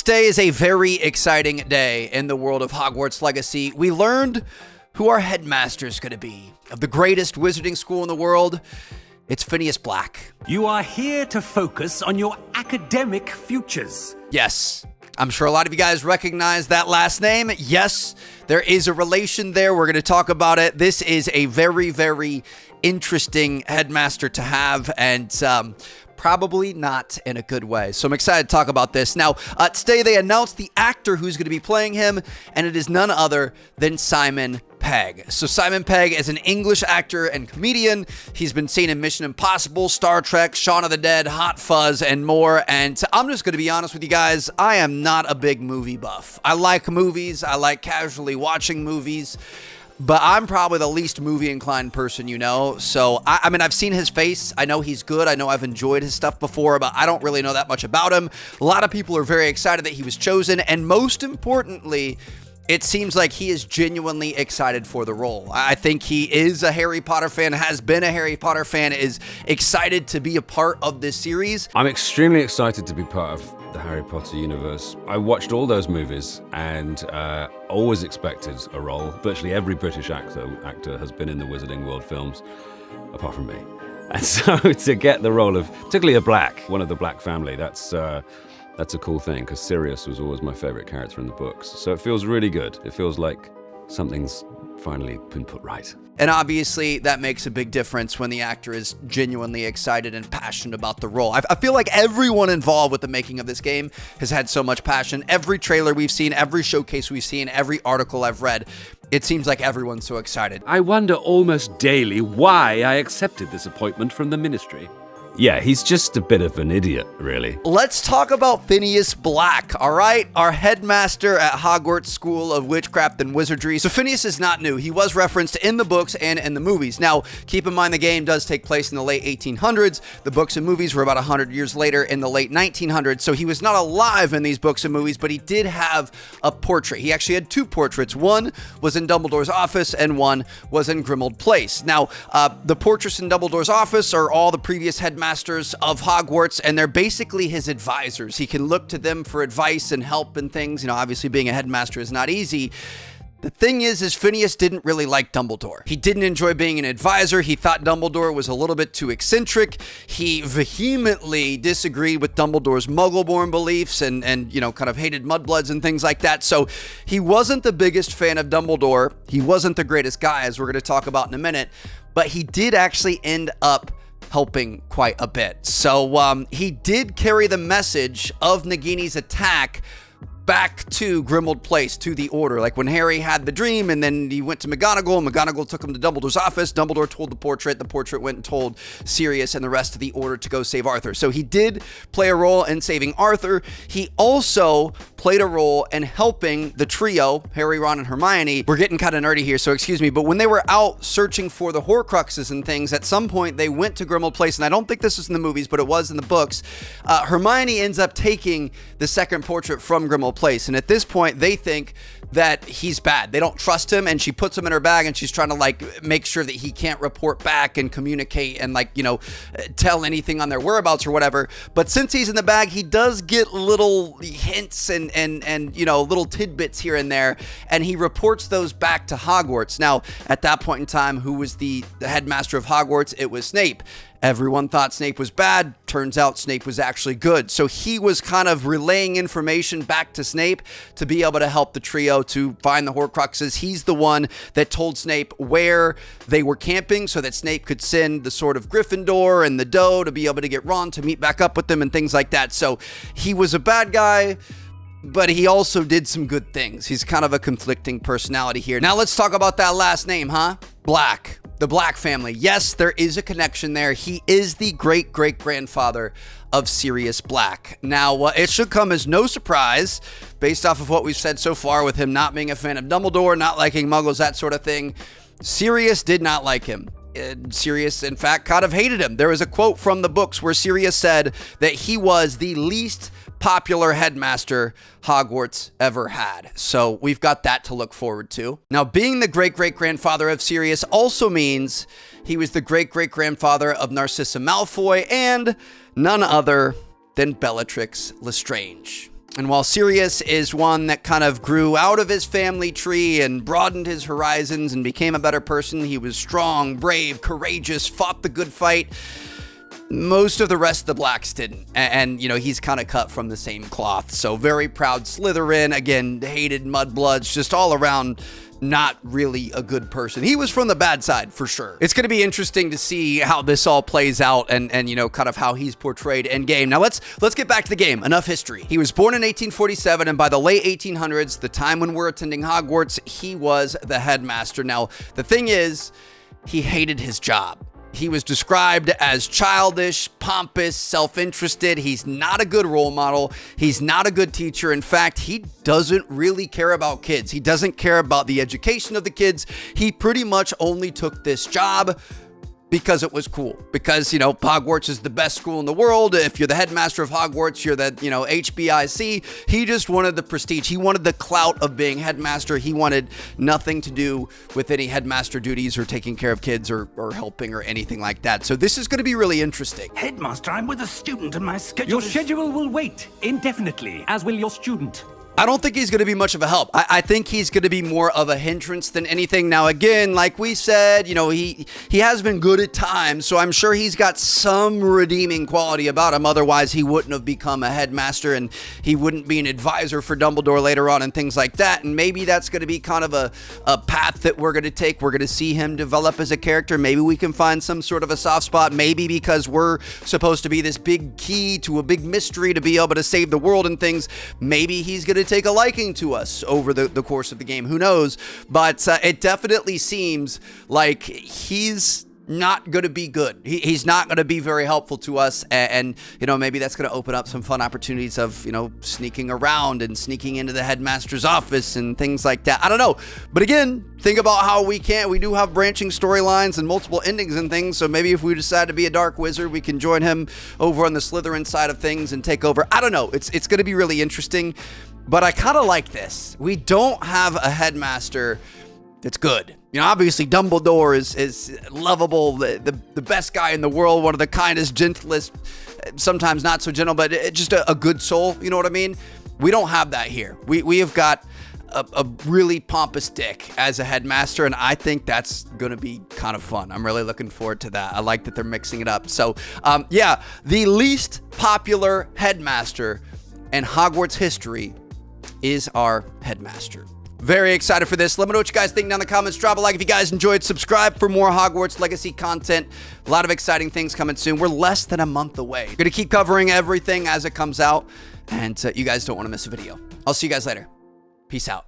day is a very exciting day in the world of Hogwarts Legacy. We learned who our headmaster is going to be of the greatest wizarding school in the world. It's Phineas Black. You are here to focus on your academic futures. Yes, I'm sure a lot of you guys recognize that last name. Yes, there is a relation there. We're going to talk about it. This is a very, very interesting headmaster to have, and probably not in a good way. So I'm excited to talk about this. Now, today they announced the actor who's going to be playing him, and it is none other than Simon Pegg. So Simon Pegg is an English actor and comedian. He's been seen in Mission Impossible, Star Trek, Shaun of the Dead, Hot Fuzz, and more. And I'm just going to be honest with you guys, I am not a big movie buff. I like movies. I like casually watching movies. But I'm probably the least movie-inclined person you know. So, I mean, I've seen his face. I know he's good. I know I've enjoyed his stuff before, but I don't really know that much about him. A lot of people are very excited that he was chosen. And most importantly, it seems like he is genuinely excited for the role. I think he is a Harry Potter fan, has been a Harry Potter fan, is excited to be a part of this series. I'm extremely excited to be part of the Harry Potter universe. I watched all those movies and always expected a role. Virtually every British actor has been in the Wizarding World films, apart from me. And so to get the role of, particularly a Black, one of the Black family, that's a cool thing, because Sirius was always my favorite character in the books. So it feels really good. It feels like something's finally been put right. And obviously, that makes a big difference when the actor is genuinely excited and passionate about the role. I feel like everyone involved with the making of this game has had so much passion. Every trailer we've seen, every showcase we've seen, every article I've read, it seems like everyone's so excited. I wonder almost daily why I accepted this appointment from the Ministry. Yeah, he's just a bit of an idiot, really. Let's talk about Phineas Black, all right? Our headmaster at Hogwarts School of Witchcraft and Wizardry. So Phineas is not new. He was referenced in the books and in the movies. Now, keep in mind the game does take place in the late 1800s. The books and movies were about 100 years later in the late 1900s. So he was not alive in these books and movies, but he did have a portrait. He actually had two portraits. One was in Dumbledore's office and one was in Grimmauld Place. Now, the portraits in Dumbledore's office are all the previous headmasters of Hogwarts, and they're basically his advisors. He can look to them for advice and help and things. You know, obviously being a headmaster is not easy. The thing is Phineas didn't really like Dumbledore. He didn't enjoy being an advisor. He thought Dumbledore was a little bit too eccentric. He vehemently disagreed with Dumbledore's Muggle-born beliefs and you know, kind of hated mudbloods and things like that. So he wasn't the biggest fan of Dumbledore. He wasn't the greatest guy, as we're going to talk about in a minute. But he did actually end up helping quite a bit. So he did carry the message of Nagini's attack back to Grimmauld Place, to the Order. Like when Harry had the dream and then he went to McGonagall, McGonagall took him to Dumbledore's office, Dumbledore told the portrait went and told Sirius and the rest of the Order to go save Arthur. So he did play a role in saving Arthur. He also played a role in helping the trio, Harry, Ron, and Hermione. We're getting kind of nerdy here, so excuse me, but when they were out searching for the Horcruxes and things, at some point they went to Grimmauld Place, and I don't think this was in the movies, but it was in the books. Hermione ends up taking the second portrait from Grimmauld Place, and at this point they think that he's bad. They don't trust him, and she puts him in her bag, and she's trying to like make sure that he can't report back and communicate and like, you know, tell anything on their whereabouts or whatever. But since he's in the bag, he does get little hints and you know, little tidbits here and there, and he reports those back to Hogwarts. Now, at that point in time, who was the headmaster of Hogwarts? It was Snape. Everyone thought Snape was bad. Turns out Snape was actually good. So he was kind of relaying information back to Snape to be able to help the trio to find the Horcruxes. He's the one that told Snape where they were camping so that Snape could send the Sword of Gryffindor and the Doe to be able to get Ron to meet back up with them and things like that. So he was a bad guy, but he also did some good things. He's kind of a conflicting personality here. Now let's talk about that last name, huh? Black. The Black family. Yes, there is a connection there. He is the great-great-grandfather of Sirius Black. Now, it should come as no surprise, based off of what we've said so far with him not being a fan of Dumbledore, not liking Muggles, that sort of thing. Sirius did not like him. Sirius, in fact, kind of hated him. There was a quote from the books where Sirius said that he was the least popular headmaster Hogwarts ever had. So we've got that to look forward to. Now, being the great-great-grandfather of Sirius also means he was the great-great-grandfather of Narcissa Malfoy and none other than Bellatrix Lestrange. And while Sirius is one that kind of grew out of his family tree and broadened his horizons and became a better person, he was strong, brave, courageous, fought the good fight. Most of the rest of the Blacks didn't. And you know, he's kind of cut from the same cloth. So very proud Slytherin, again, hated mudbloods, just all around not really a good person. He was from the bad side for sure. It's going to be interesting to see how this all plays out and you know, kind of how he's portrayed in game. Now let's get back to the game. Enough history. He was born in 1847, and by the late 1800s, the time when we're attending Hogwarts, he was the headmaster. Now, the thing is, he hated his job. He was described as childish, pompous, self-interested. He's not a good role model. He's not a good teacher. In fact, he doesn't really care about kids. He doesn't care about the education of the kids. He pretty much only took this job because it was cool. Because, you know, Hogwarts is the best school in the world. If you're the headmaster of Hogwarts, you're the, you know, HBIC. He just wanted the prestige. He wanted the clout of being headmaster. He wanted nothing to do with any headmaster duties or taking care of kids or helping or anything like that. So this is going to be really interesting. Headmaster, I'm with a student and my schedule Your schedule will wait indefinitely, as will your student. I don't think he's going to be much of a help. I think he's going to be more of a hindrance than anything. Now, again, like we said, you know, he has been good at times, so I'm sure he's got some redeeming quality about him. Otherwise, he wouldn't have become a headmaster, and he wouldn't be an advisor for Dumbledore later on and things like that. And maybe that's going to be kind of a path that we're going to take. We're going to see him develop as a character. Maybe we can find some sort of a soft spot. Maybe because we're supposed to be this big key to a big mystery to be able to save the world and things, maybe he's going to take a liking to us over the course of the game. Who knows? But it definitely seems like he's not going to be good. He's not going to be very helpful to us. And, you know, maybe that's going to open up some fun opportunities of, you know, sneaking around and sneaking into the headmaster's office and things like that. I don't know. But again, think about how we do have branching storylines and multiple endings and things. So maybe if we decide to be a dark wizard, we can join him over on the Slytherin side of things and take over. I don't know. It's going to be really interesting. But I kind of like this. We don't have a headmaster that's good. You know, obviously Dumbledore is lovable, the best guy in the world, one of the kindest, gentlest, sometimes not so gentle, but just a good soul. You know what I mean? We don't have that here. We have got a really pompous dick as a headmaster, and I think that's going to be kind of fun. I'm really looking forward to that. I like that they're mixing it up. So, yeah, the least popular headmaster in Hogwarts history is our headmaster. Very excited for this. Let me know what you guys think down in the comments. Drop a like if you guys enjoyed. Subscribe for more Hogwarts Legacy content. A lot of exciting things coming soon. We're less than a month away. Going to keep covering everything as it comes out, and you guys don't want to miss a video. I'll see you guys later. Peace out.